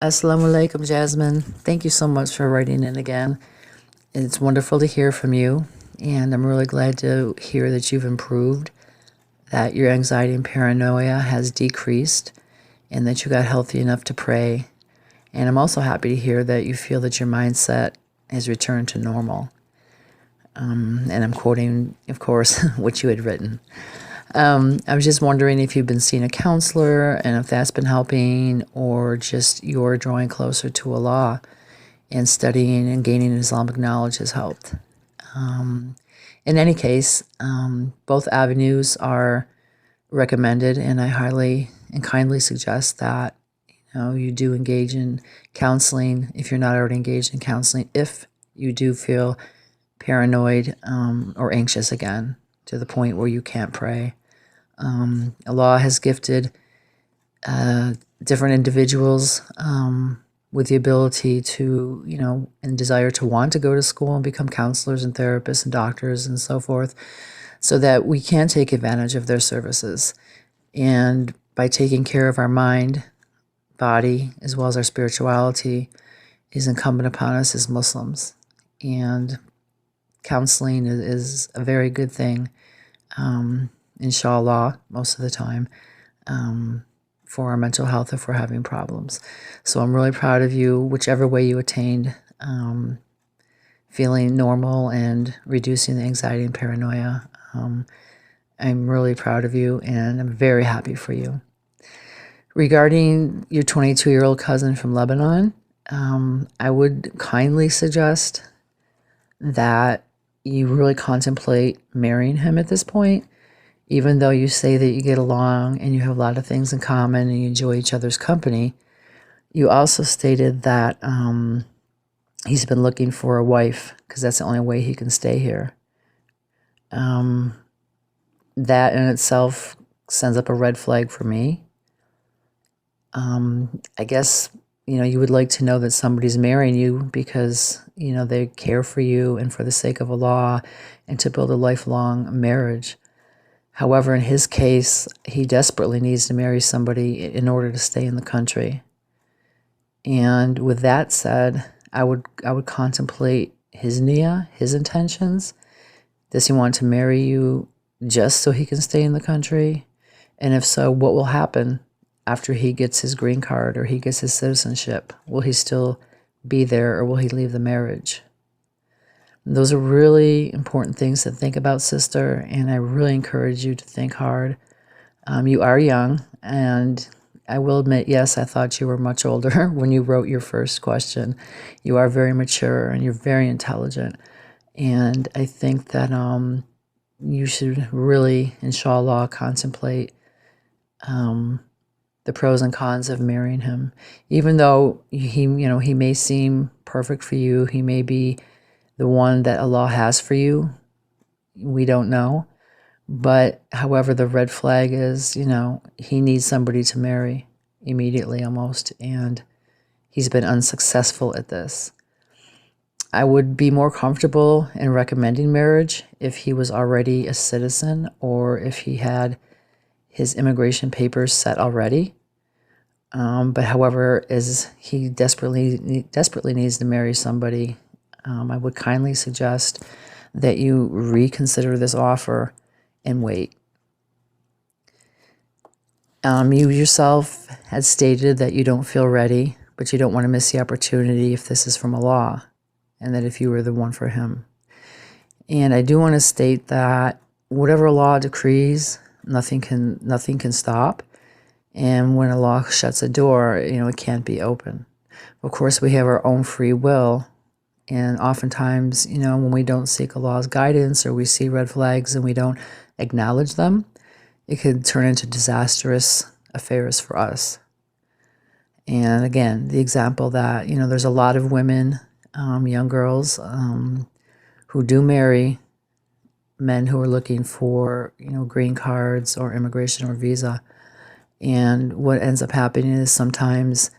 Assalamu alaikum, Jasmine. Thank you so much for writing in again. It's wonderful to hear from you, and I'm really glad to hear that you've improved, that your anxiety and paranoia has decreased, and that you got healthy enough to pray. And I'm also happy to hear that you feel that your mindset has returned to normal. And I'm quoting, of course, what you had written. I was just wondering if you've been seeing a counselor and if that's been helping, or just you're drawing closer to Allah and studying and gaining Islamic knowledge has helped. In any case, both avenues are recommended, and I highly and kindly suggest that you do engage in counseling if you're not already engaged in counseling, if you do feel paranoid or anxious again to the point where you can't pray. Allah has gifted different individuals with the ability to, and desire to want to go to school and become counselors and therapists and doctors and so forth, so that we can take advantage of their services. And by taking care of our mind, body, as well as our spirituality, is incumbent upon us as Muslims. And counseling is a very good thing, inshallah, most of the time, for our mental health if we're having problems. So I'm really proud of you, whichever way you attained feeling normal and reducing the anxiety and paranoia. I'm really proud of you, and I'm very happy for you. Regarding your 22-year-old cousin from Lebanon, I would kindly suggest that you really contemplate marrying him at this point, even though you say that you get along and you have a lot of things in common and you enjoy each other's company. You also stated that he's been looking for a wife because that's the only way he can stay here. That in itself sends up a red flag for me. I guess, you would like to know that somebody's marrying you because, they care for you and for the sake of Allah and to build a lifelong marriage. However, in his case, he desperately needs to marry somebody in order to stay in the country. And with that said, I would contemplate his niyyah, his intentions. Does he want to marry you just so he can stay in the country? And if so, what will happen after he gets his green card or he gets his citizenship? Will he still be there, or will he leave the marriage? Those are really important things to think about, sister, and I really encourage you to think hard. You are young, and I will admit, yes, I thought you were much older when you wrote your first question. You are very mature and you're very intelligent, and I think that you should really, inshallah, contemplate the pros and cons of marrying him. Even though he may seem perfect for you, he may be the one that Allah has for you. We don't know. But however, the red flag is, he needs somebody to marry immediately almost, and he's been unsuccessful at this. I would be more comfortable in recommending marriage if he was already a citizen, or if he had his immigration papers set already. But however, as he desperately needs to marry somebody, I would kindly suggest that you reconsider this offer and wait. You yourself had stated that you don't feel ready, but you don't want to miss the opportunity if this is from Allah, and that if you were the one for him. And I do want to state that whatever Allah decrees, nothing can stop. And when Allah shuts a door, it can't be open. Of course, we have our own free will. And oftentimes, when we don't seek Allah's guidance, or we see red flags and we don't acknowledge them, it could turn into disastrous affairs for us. And again, the example that, there's a lot of women, young girls, who do marry men who are looking for, green cards or immigration or visa. And what ends up happening is sometimes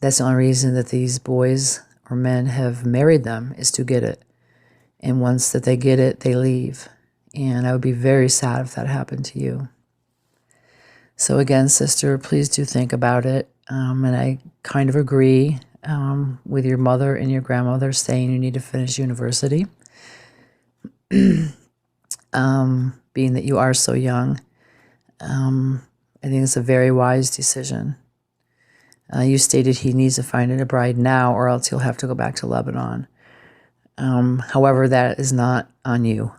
that's the only reason that these boys or men have married them, is to get it. And once that they get it, they leave. And I would be very sad if that happened to you. So again, sister, please do think about it. And I kind of agree with your mother and your grandmother saying you need to finish university. Being that you are so young, I think it's a very wise decision. You stated he needs to find a bride now or else he'll have to go back to Lebanon. However, that is not on you.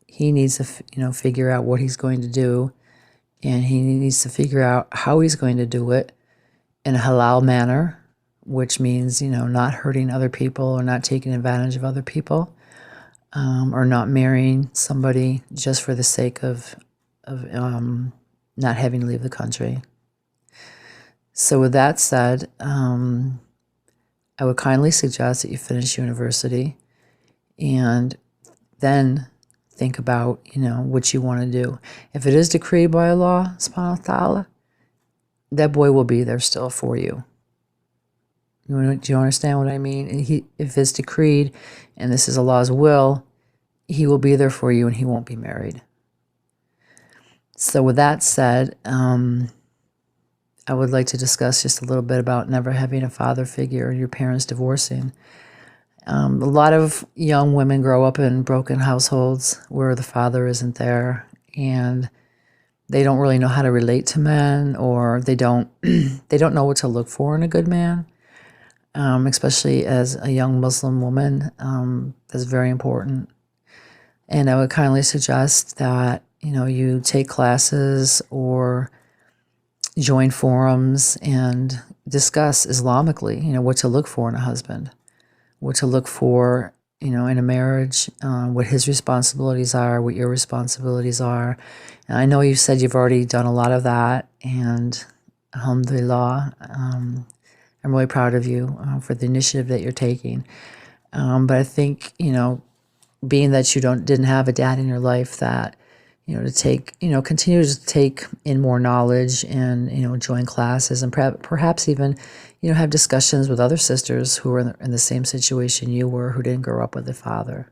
He needs to, figure out what he's going to do, and he needs to figure out how he's going to do it in a halal manner, which means, not hurting other people or not taking advantage of other people, or not marrying somebody just for the sake of not having to leave the country. So with that said, I would kindly suggest that you finish university and then think about, what you want to do. If it is decreed by Allah, subhanahu wa ta'ala, that boy will be there still for you. Do you understand what I mean? If it's decreed and this is Allah's will, he will be there for you and he won't be married. So with that said, I would like to discuss just a little bit about never having a father figure and your parents divorcing. A lot of young women grow up in broken households where the father isn't there, and they don't really know how to relate to men, or they don't know what to look for in a good man. Especially as a young Muslim woman, that's very important. And I would kindly suggest that you take classes or join forums and discuss Islamically, what to look for in a husband, what to look for, in a marriage, what his responsibilities are, what your responsibilities are. And I know you said you've already done a lot of that, and alhamdulillah, I'm really proud of you for the initiative that you're taking. But I think, being that you didn't have a dad in your life, that to take, continue to take in more knowledge and, join classes and perhaps even, have discussions with other sisters who are in the same situation you were, who didn't grow up with a father.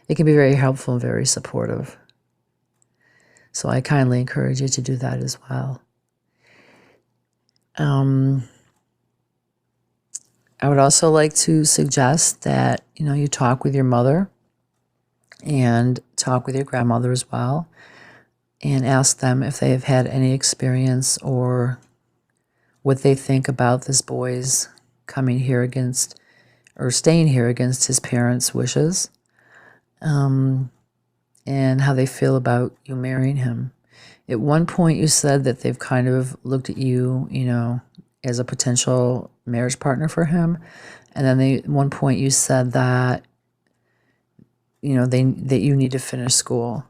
It can be very helpful and very supportive. So I kindly encourage you to do that as well. I would also like to suggest that, you talk with your mother and talk with your grandmother as well, and ask them if they have had any experience or what they think about this boy's coming here against or staying here against his parents' wishes, and how they feel about you marrying him. At one point you said that they've kind of looked at you, as a potential marriage partner for him. And then at one point you said that, that you need to finish school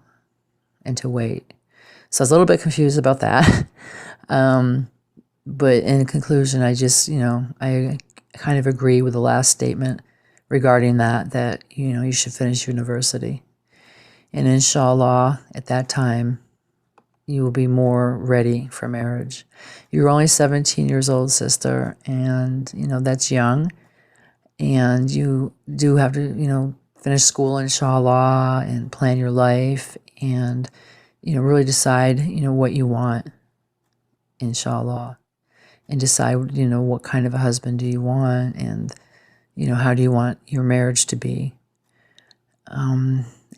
and to wait. So I was a little bit confused about that. But in conclusion, I just, I kind of agree with the last statement regarding that, you should finish university. And inshallah, at that time, you will be more ready for marriage. You're only 17 years old, sister, and, that's young. And you do have to, finish school, inshallah, and plan your life and, really decide, what you want, inshallah. And decide, what kind of a husband do you want, and, how do you want your marriage to be.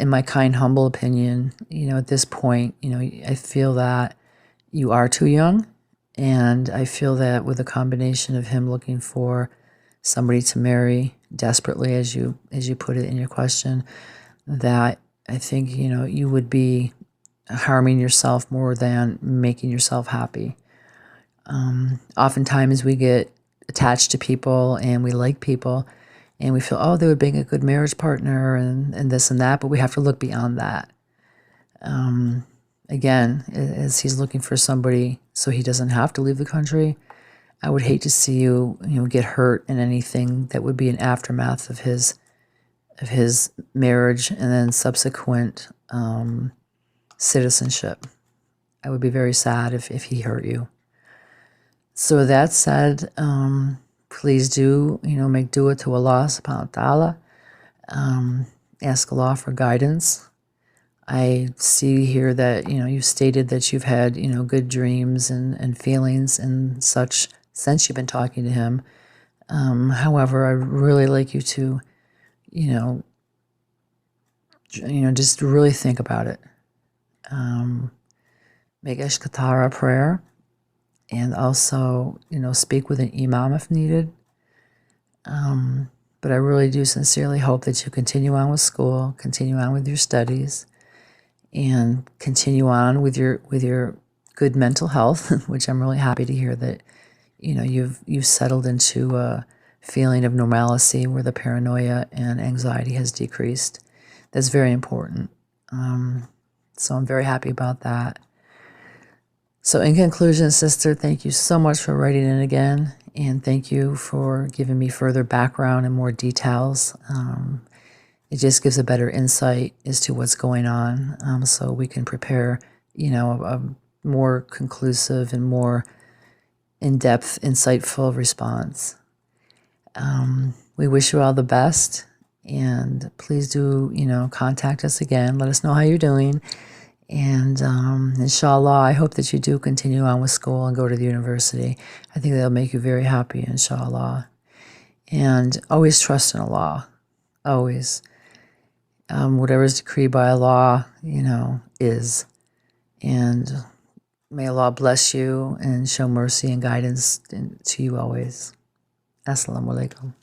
In my kind, humble opinion, at this point, I feel that you are too young. And I feel that with a combination of him looking for somebody to marry desperately, as you put it in your question, that I think, you would be harming yourself more than making yourself happy. Oftentimes we get attached to people and we like people and we feel, oh, they would make a good marriage partner and this and that, but we have to look beyond that. Again, as he's looking for somebody so he doesn't have to leave the country, I would hate to see you, get hurt in anything that would be an aftermath of his marriage and then subsequent citizenship. I would be very sad if he hurt you. So with that said, please do, make dua to Allah subhanahu wa ta'ala. Ask Allah for guidance. I see here that, you've stated that you've had, good dreams and feelings and such since you've been talking to him. However, I'd really like you to, you know, just really think about it. Make Eshkatara prayer, and also, speak with an imam if needed. But I really do sincerely hope that you continue on with school, continue on with your studies, and continue on with your good mental health, which I'm really happy to hear that you've settled into a feeling of normalcy where the paranoia and anxiety has decreased. That's very important. So I'm very happy about that. So in conclusion, sister, thank you so much for writing in again, and thank you for giving me further background and more details. It just gives a better insight as to what's going on, so we can prepare, a more conclusive and more in-depth, insightful response. We wish you all the best, and please do, contact us again. Let us know how you're doing. And inshallah, I hope that you do continue on with school and go to the university. I think that'll make you very happy, inshallah. And always trust in Allah. Always. Whatever is decreed by Allah, is. And may Allah bless you and show mercy and guidance to you always. Assalamu alaikum.